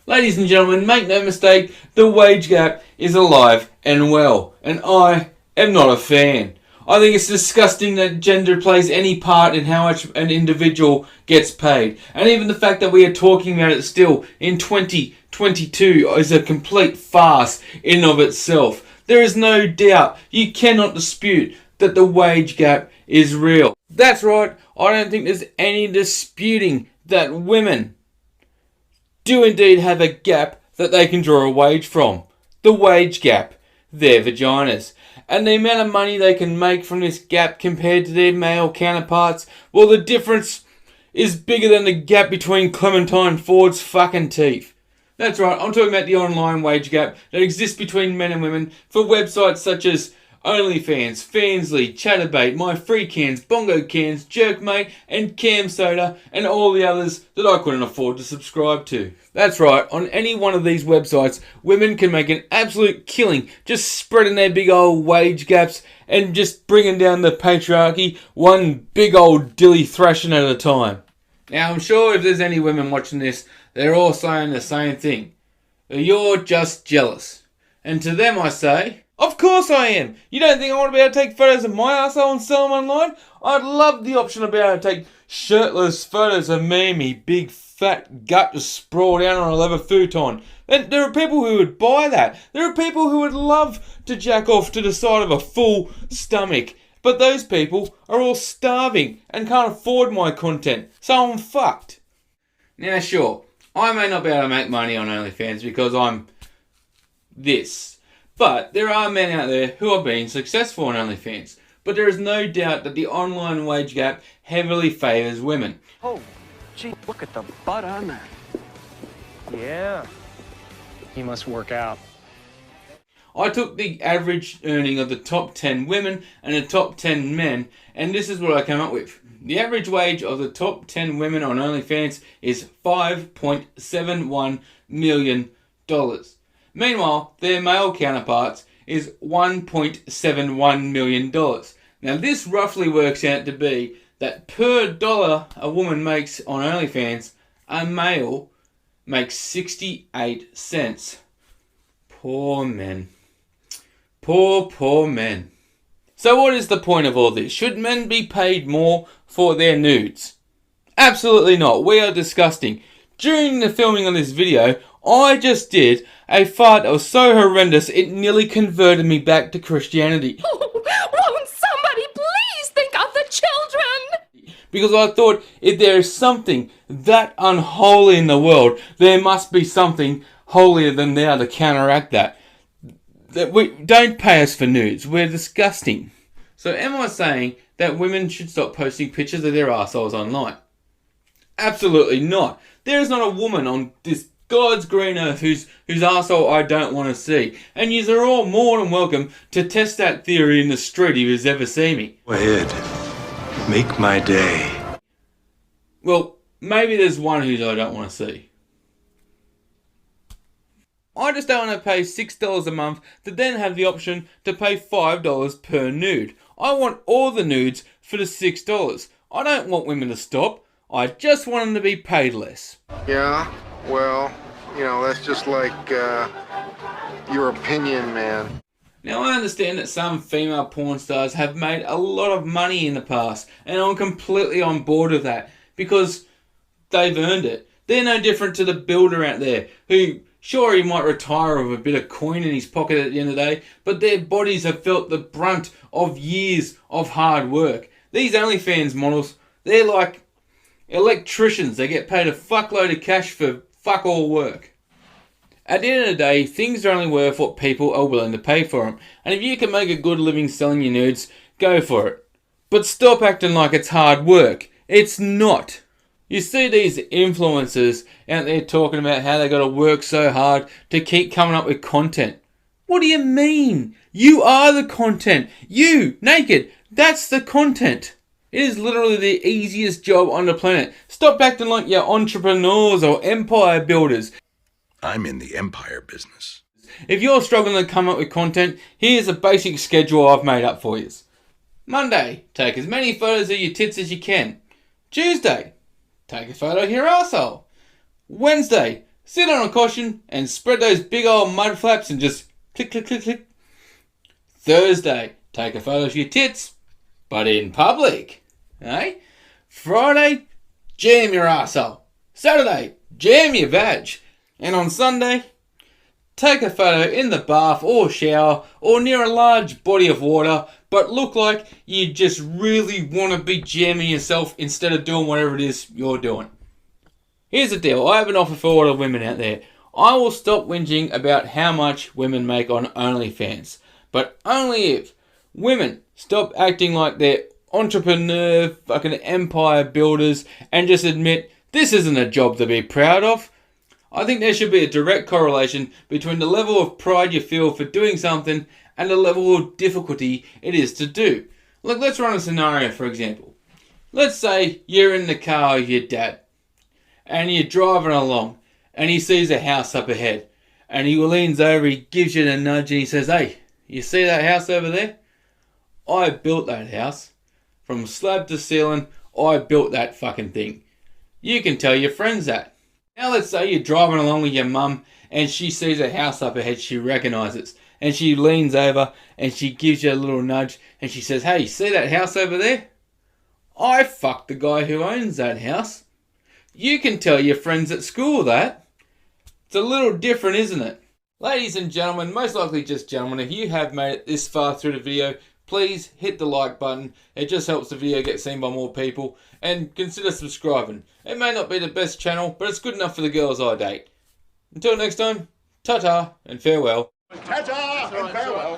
Ladies and gentlemen, make no mistake, the wage gap is alive and well, and I am not a fan. I think it's disgusting that gender plays any part in how much an individual gets paid. And even the fact that we are talking about it still in 2022 is a complete farce in and of itself. There is no doubt, you cannot dispute that the wage gap is real. That's right, I don't think there's any disputing that women do indeed have a gap that they can draw a wage from. The wage gap, their vaginas. And the amount of money they can make from this gap compared to their male counterparts, well, the difference is bigger than the gap between Clementine Ford's fucking teeth. That's right, I'm talking about the online wage gap that exists between men and women for websites such as OnlyFans, Fansly, Chaturbate, My Free Cans, Bongo Cans, Jerkmate, and Cam Soda, and all the others that I couldn't afford to subscribe to. That's right, on any one of these websites, women can make an absolute killing just spreading their big old wage gaps and just bringing down the patriarchy one big old dilly thrashing at a time. Now, I'm sure if there's any women watching this, they're all saying the same thing. You're just jealous. And to them I say, of course I am. You don't think I want to be able to take photos of my arsehole and sell them online? I'd love the option of being able to take shirtless photos of me and me big fat gut just sprawled out on a leather futon. And there are people who would buy that. There are people who would love to jack off to the side of a full stomach. But those people are all starving and can't afford my content. So I'm fucked. Now sure, I may not be able to make money on OnlyFans because I'm this. But there are men out there who are being successful on OnlyFans. But there is no doubt that the online wage gap heavily favours women. Oh, gee, look at the butt on that. Yeah. He must work out. I took the average earning of the top 10 women and the top 10 men, and this is what I came up with. The average wage of the top 10 women on OnlyFans is $5.71 million. Meanwhile, their male counterparts is $1.71 million. Now this roughly works out to be that per dollar a woman makes on OnlyFans, a male makes 68 cents. Poor men. Poor men. So what is the point of all this? Should men be paid more for their nudes? Absolutely not. We are disgusting. During the filming of this video, I just did a fart that was so horrendous it nearly converted me back to Christianity. Won't somebody please think of the children? Because I thought if there is something that unholy in the world, there must be something holier than thou to counteract that. That we don't pay us for nudes. We're disgusting. So am I saying that women should stop posting pictures of their arseholes online? Absolutely not. There is not a woman on this God's green earth whose arsehole I don't want to see. And yous are all more than welcome to test that theory in the street if yous ever see me. Go ahead. Make my day. Well, maybe there's one whose I don't want to see. I just don't want to pay $6 a month to then have the option to pay $5 per nude. I want all the nudes for the $6. I don't want women to stop. I just want them to be paid less. Yeah, well, that's just like your opinion, man. Now I understand that some female porn stars have made a lot of money in the past, and I'm completely on board with that because they've earned it. They're no different to the builder out there who, sure, he might retire with a bit of coin in his pocket at the end of the day, but their bodies have felt the brunt of years of hard work. These OnlyFans models, they're like electricians. They get paid a fuckload of cash for fuck all work. At the end of the day, things are only worth what people are willing to pay for them. And if you can make a good living selling your nudes, go for it. But stop acting like it's hard work. It's not. You see these influencers out there talking about how they got to work so hard to keep coming up with content. What do you mean? You are the content. You, naked, that's the content. It is literally the easiest job on the planet. Stop acting like you're entrepreneurs or empire builders. I'm in the empire business. If you're struggling to come up with content, here's a basic schedule I've made up for you. Monday, take as many photos of your tits as you can. Tuesday, take a photo of your arsehole. Wednesday, sit on a cushion and spread those big old mud flaps and just click, click, click, click. Thursday, take a photo of your tits, but in public. Eh? Friday, jam your arsehole. Saturday, jam your vag. And on Sunday, take a photo in the bath or shower or near a large body of water, but look like you just really want to be jamming yourself instead of doing whatever it is you're doing. Here's the deal. I have an offer for all the women out there. I will stop whinging about how much women make on OnlyFans, but only if women stop acting like they're entrepreneur, fucking empire builders, and just admit this isn't a job to be proud of. I think there should be a direct correlation between the level of pride you feel for doing something and the level of difficulty it is to do. Look, let's run a scenario, for example. Let's say you're in the car with your dad, and you're driving along, and he sees a house up ahead, and he leans over, he gives you a nudge, and he says, "Hey, you see that house over there? I built that house. From slab to ceiling, I built that fucking thing." You can tell your friends that. Now let's say you're driving along with your mum and she sees a house up ahead she recognises, and she leans over and she gives you a little nudge and she says, "Hey, see that house over there? I fucked the guy who owns that house." You can tell your friends at school that. It's a little different, isn't it? Ladies and gentlemen, most likely just gentlemen, if you have made it this far through the video, please hit the like button. It just helps the video get seen by more people. And consider subscribing. It may not be the best channel, but it's good enough for the girls I date. Until next time, ta-ta and farewell. Ta-ta and farewell.